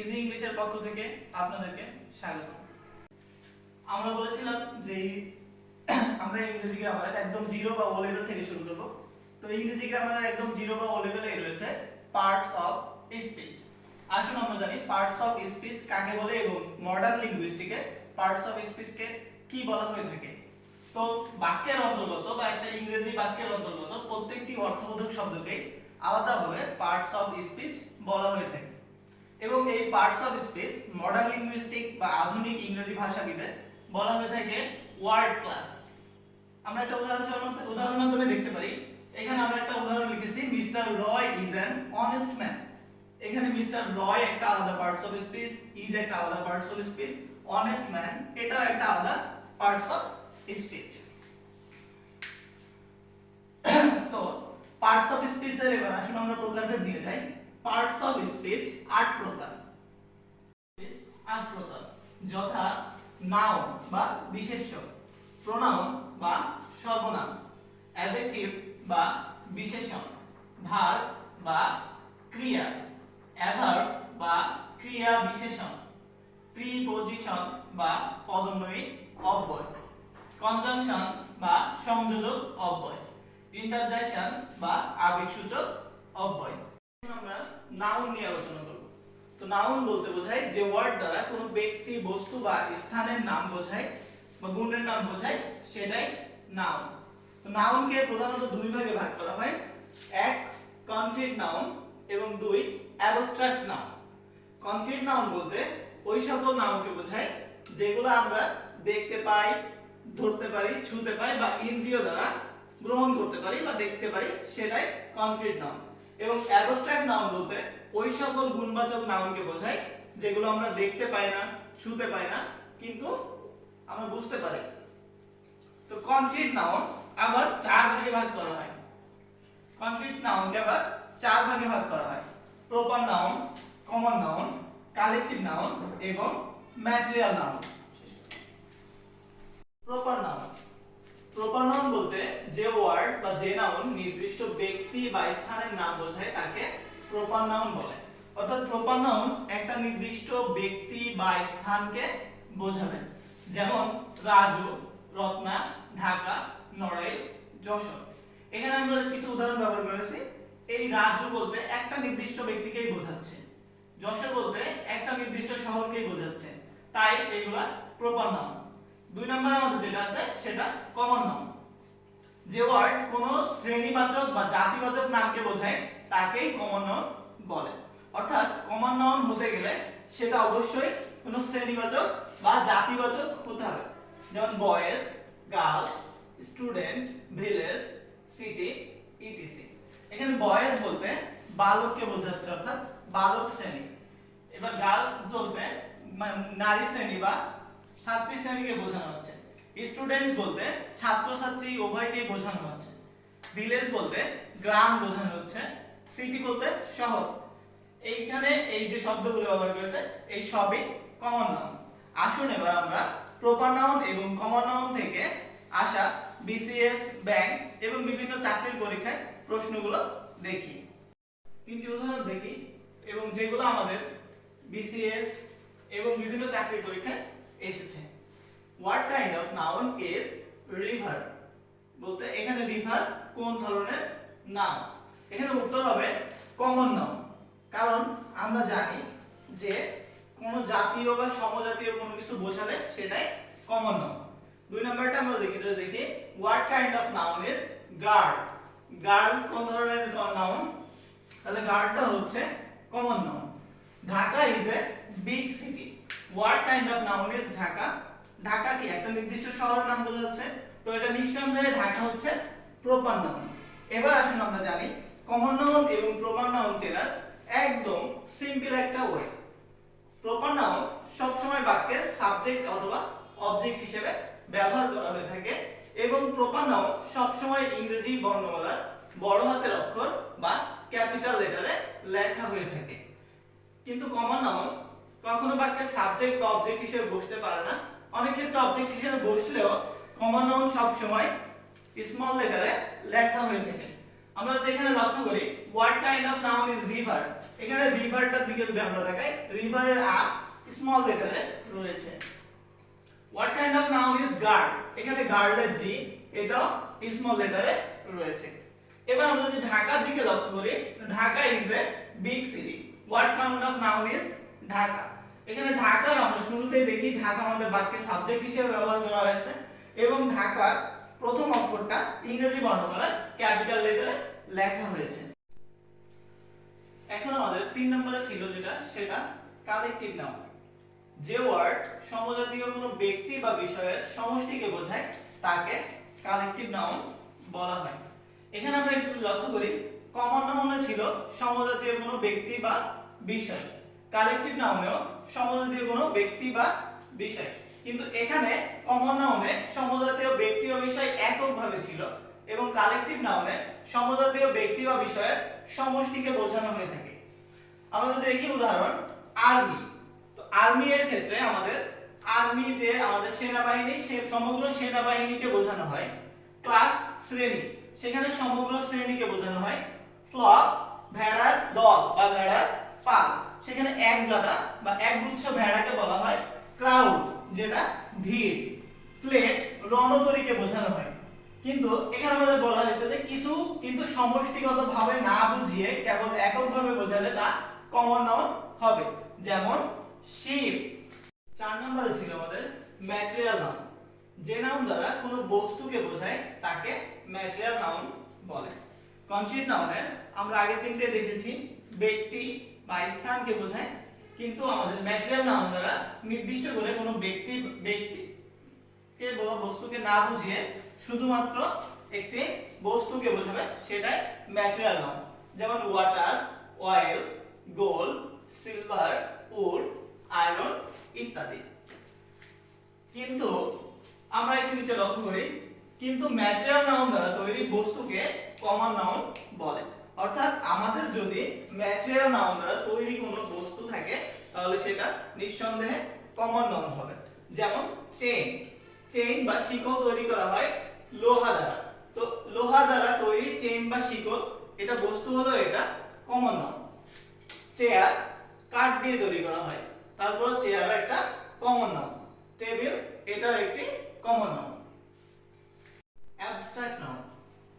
Easy ইংলিশের পক্ষ থেকে আপনাদেরকে স্বাগত। আমরা বলেছিলাম যে আমরা ইংরেজি গ্রামারের একদম জিরো বা ও লেভেল থেকে শুরু করব। তো ইংরেজি গ্রামারের একদম জিরো বা ও লেভেলে রয়েছে পার্টস অফ স্পিচ। আসুন আমরা জানি পার্টস অফ স্পিচ কাকে বলে এবং মডার্ন লিঙ্গুইস্টিকে পার্টস অফ স্পিচকে কি বলা হয়ে থাকে। তো বাক্যের অন্তর্গত বা একটা ইংরেজি বাক্যের অন্তর্গত প্রত্যেকটি অর্থবোধক শব্দকে আলাদাভাবে পার্টস অফ স্পিচ বলা হয়ে থাকে এবং এই parts of speech modern linguistic বা আধুনিক ইংরেজি ভাষাবিদে বলা হয়ে থাকে ওয়ার্ড ক্লাস। আমরা একটা উদাহরণ মাধ্যমে দেখতে পারি। এখানে আমরা একটা উদাহরণ লিখেছি, mister Roy is an honest man. এখানে মিস্টার রয় একটা আলাদা পার্টস অফ স্পিচ, ইজ একটা আলাদা parts of speech, honest man এটাও একটা আলাদা পার্টস অফ স্পিচ। তো পার্টস অফ স্পিচ এর এবার আসুন আমরা প্রকারভেদ নিয়ে যাই। পার্টস অফ স্পিচ 8 প্রকার। 8 প্রকার, যথা নাউন বা বিশেষ্য, প্রোনাউন বা সর্বনাম, অ্যাডজেক্টিভ বা বিশেষণ, ভার্ব বা ক্রিয়া, অ্যাডভার্ব বা ক্রিয়া বিশেষণ, প্রিপজিশন বা পদোন্নয়ী অব্যয়, কনজাংশন বা সংযোজক অব্যয়, ইন্টারজেকশন বা আবেগসূচক অব্যয়। আমরা নাউন নিয়ে আলোচনা করব। তো নাউন বলতে বোঝায় যে ওয়ার্ড দ্বারা কোনো ব্যক্তি, বস্তু বা স্থানের নাম বোঝায় বা গুণের নাম বোঝায়, সেটাই নাউন। তো নাউনকে প্রধানত দুই ভাগে ভাগ করা হয়, এক কনক্রিট নাউন এবং দুই অ্যাবস্ট্রাক্ট নাউন। কনক্রিট নাউন বলতে ওই সকল নাউনকে বোঝায় যেগুলো আমরা দেখতে পাই, ধরতে পারি, ছুঁতে পাই বা ইন্দ্রিয় দ্বারা গ্রহণ করতে পারি বা দেখতে পারি, সেটাই কনক্রিট নাউন। এবং অ্যাবস্ট্রাক্ট নাউন বলতে ওই সকল গুণবাচক নাউনকে বোঝায় যেগুলো আমরা দেখতে পাই না, ছুঁতে পাই না, কিন্তু আমরা বুঝতে পারি। তো কনক্রিট নাউন আবার 4 ভাগে ভাগ করা হয়। কনক্রিট নাউনকে আবার 4 ভাগে ভাগ করা হয়, proper noun, common noun, collective noun এবং material noun. Proper noun, proper noun বলতে যে ওয়ার্ড বা যে নাউন নির্দিষ্ট ব্যক্তি বা স্থানের নাম বোঝায় তাকে প্রপার নাউন বলে। অর্থাৎ প্রপার নাউন একটা নির্দিষ্ট ব্যক্তি বা স্থানকে বোঝাবে। যেমন রাজু, রত্না, ঢাকা, নড়াইল, যশোর। এখানে আমরা কিছু উদাহরণ ব্যবহার করেছি। এই রাজু বলতে একটা নির্দিষ্ট ব্যক্তিকেই বোঝাচ্ছে, যশোর বলতে একটা নির্দিষ্ট শহরকেই বোঝাচ্ছে, তাই এইগুলা প্রপার নাউন। 2 নম্বরে আমাদের যেটা আছে সেটা কমন নাউন। যে ওয়ার্ড কোনো শ্রেণীবাচক বা জাতিবাচক নামকে বোঝায় তাকেই কমন নাউন বলে। অর্থাৎ কমন নাউন হতে গেলে সেটা অবশ্যই কোনো শ্রেণীবাচক বা জাতিবাচক হতে হবে। যেমন boys, girls, student, village, city, etc. এখানে বয়েজ বলতে বালককে বোঝাচ্ছে, অর্থাৎ বালক শ্রেণী। এবার গার্ল বলতে নারী শ্রেণী বা ছাত্রী শ্রেণীকে বোঝানো হচ্ছে। স্টুডেন্টস বলতে ছাত্রছাত্রী উভয়কেই বোঝানো হচ্ছে। ভিলেজ বলতে গ্রাম বোঝানো হচ্ছে। সিটি বলতে শহর। এইখানে এই যে শব্দগুলো ব্যবহার করেছে এই সবই কমন নাউন। আসুন এবার আমরা প্রপার নাউন এবং কমন নাউন থেকে আসা বিসিএস, ব্যাংক এবং বিভিন্ন চাকরির পরীক্ষায় প্রশ্নগুলো দেখি। 3টি উদাহরণ দেখি এবং যেগুলো আমাদের বিসিএস এবং বিভিন্ন চাকরির পরীক্ষায় এসেছে। What kind of noun is river? বলতে এখানে রিভার কোন ধরনের নাউন? এখানে উত্তর হবে কমন নাউন। কারণ আমরা জানি যে কোন জাতীয় বা সমজাতীয় কোনো কিছু বোঝালে সেটাই কমন নাউন। 2 নাম্বারটা আমরা দেখি what kind of noun is guard? Guard কোন ধরনের নাউন? তাহলে গার্ডটা হচ্ছে common noun. Dhaka is a big city. What kind of noun is Dhaka? Dhaka কি একটা নির্দিষ্ট শহরের নাম বোঝাচ্ছে, তো এটা নিঃসন্দেহে ঢাকা হচ্ছে প্রপার নাউন। এবার আসুন আমরা জানি কমন নাউন এবং প্রপার নাউন চেনার একদম সিম্পল একটা ওয়ে। প্রপার নাউন সব সময় বাক্যের সাবজেক্ট অথবা অবজেক্ট হিসেবে ব্যবহার করা হয়ে থাকে এবং প্রপার নাউন সব সময় ইংরেজি বর্ণমালার বড় হাতের অক্ষর বা ক্যাপিটাল লেটারে লেখা হয়ে থাকে। কিন্তু কমন নাউন কখনো বাক্যের সাবজেক্ট বা অবজেক্ট হিসেবে বসতে পারে না। অনেক ক্ষেত্রে অবজেক্ট হিসেবে বসলেও কমন নাউন সব সময় স্মল লেটারে লেখা হয়ে থাকে। আমরা যদি এখানে লক্ষ্য করি what kind of noun is river, এখানে রিভারটার দিকে যদি আমরা তাকাই রিভারের আ স্মল লেটারে রয়েছে। What kind of noun is guard, এখানে গার্ডের জি এটাও স্মল লেটারে রয়েছে। এবার আমরা যদি ঢাকার দিকে লক্ষ্য করি Dhaka is a big city, what kind of noun is Dhaka, এখানে ঢাকার আমরা শুরুতেই দেখি ঢাকা আমাদের বাক্যে সাবজেক্ট হিসেবে ব্যবহার করা হয়েছে এবং ঢাকার প্রথম অক্ষরটা ইংরেজি বর্ণমালায় ক্যাপিটাল লেটারে লেখা হয়েছে। এখন আমাদের 3 নম্বরে ছিল যেটা সেটা কালেকটিভ নাউন, যে ওয়ার্ড সমজাতীয় কোনো ব্যক্তি বা বিষয়ের সমষ্টিকে বোঝায় তাকে কালেকটিভ নাউন বলা হয়। এখানে আমরা একটু লক্ষ্য করি কমন নাউনে ছিল সমজাতীয় কোনো ব্যক্তি বা বিষয়, কালেকটিভ নাউনেও সমজাতীয় কোনো ব্যক্তি বা বিষয়, কিন্তু এখানে কমন নাউনে সমজাতীয় ব্যক্তি বা বিষয় এককভাবে ছিল এবং কালেকটিভ নাউনে সমজাতীয় ব্যক্তি বা বিষয়ের সমষ্টিকে বোঝানো হয়ে থাকে। আমরা যদি দেখি উদাহরণ আর্মি, তো আর্মি এর ক্ষেত্রে আমাদের আর্মি যে আমাদের সেনাবাহিনী সে সমগ্র সেনাবাহিনীকে বোঝানো হয়। ক্লাস শ্রেণী, সেখানে সমগ্র শ্রেণীকে বোঝানো হয়। ফ্লক ভেড়ার দল বা ভেড়ার পাল, সেখানে এক গাদা বা একগুচ্ছ ভেড়াকে বলা হয় ক্রাউড যেটা ভিড়। প্লেট রণতরীকে বোঝানো হয়। কিন্তু এখানে আমাদের বলা হয়েছে যে কিছু কিন্তু সমষ্টিগতভাবে না বুঝিয়ে কেবল এককভাবে বোঝালে তা কমন নাউন হবে, যেমন শিপ। 4 নম্বরে ছিল আমাদের ম্যাটেরিয়াল নাউন, যে নাউন দ্বারা কোনো বস্তুকে বোঝায় তাকে ম্যাটেরিয়াল নাউন বলে। কনক্রিট নাউনে আমরা আগের দিনকে দেখেছি ব্যক্তি বা স্থানকে বোঝায়, কিন্তু আমাদের ম্যাটেরিয়াল নাউন দ্বারা নির্দিষ্ট করে কোনো ব্যক্তিকে বা বস্তুকে না বুঝিয়ে শুধুমাত্র একটি বস্তুকে বোঝাবে, সেটাই ম্যাটেরিয়াল নাউন, যেমন water, oil, gold, silver, wood, iron ইত্যাদি। কিন্তু আমরা একটু নিচে লক্ষ্য করি কিন্তু ম্যাটেরিয়াল নাউন দ্বারা তৈরি বস্তুকে কমন নাউন বলে। অর্থাৎ আমাদের যদি ম্যাটেরিয়াল নাউন দ্বারা তৈরি কোনো বস্তু থাকে তাহলে সেটা নিঃসন্দেহে কমন নাউন হবে। যেমন চেইন, চেইন বা শিকল তৈরি করা হয় লোহা দ্বারা, তো লোহা দ্বারা তৈরি চেইন বা শিকল এটা বস্তু হলো, এটা কমন নাউন। চেয়ার কাঠ দিয়ে তৈরি করা হয়, তারপর চেয়ার একটা কমন নাউন। টেবিল এটাও একটি কমন নাউন। অ্যাবস্ট্রাক্ট নাউন,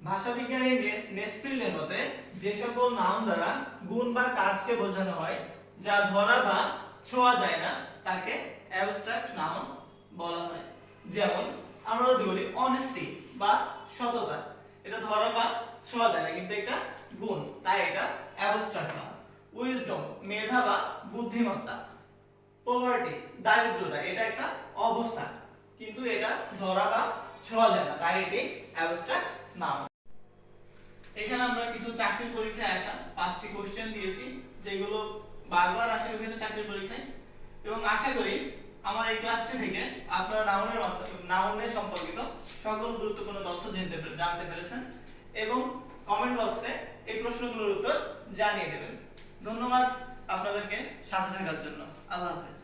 ভাষাবিজ্ঞানী নেসফিল্ডের মতে যে সকল নাউন দ্বারা গুণ বা কাজকে বোঝানো হয় যা ধরা বা ছোঁয়া যায় না তাকে অ্যাবস্ট্রাক্ট নাউন বলা হয়। যেমন আমরা যদি বলি অনেস্টি বা সততা, এটা ধরা বা ছোঁয়া যায় না কিন্তু এটা গুণ, তাই এটা অ্যাবস্ট্রাক্ট নাউন। উইজডম মেধা বা বুদ্ধিমত্তা। পভার্টি দারিদ্রতা, এটা একটা অবস্থা কিন্তু এটা ধরা বা ছোঁয়া যায় না, তাই এটি অ্যাবস্ট্রাক্ট নাউন। এখানে আমরা কিছু চাকরির পরীক্ষায় আসা 5টি কোশ্চেন দিয়েছি যেগুলো বারবার আসে বিভিন্ন চাকরির পরীক্ষায়, এবং আশা করি আমার এই ক্লাসটি থেকে আপনারা নাউনের সম্পর্কিত সকল গুরুত্বপূর্ণ তথ্য জানতে পেরেছেন এবং কমেন্ট বক্সে এই প্রশ্নগুলোর উত্তর জানিয়ে দেবেন। ধন্যবাদ আপনাদেরকে সাথে থাকার জন্য। আল্লাহ হাফেজ।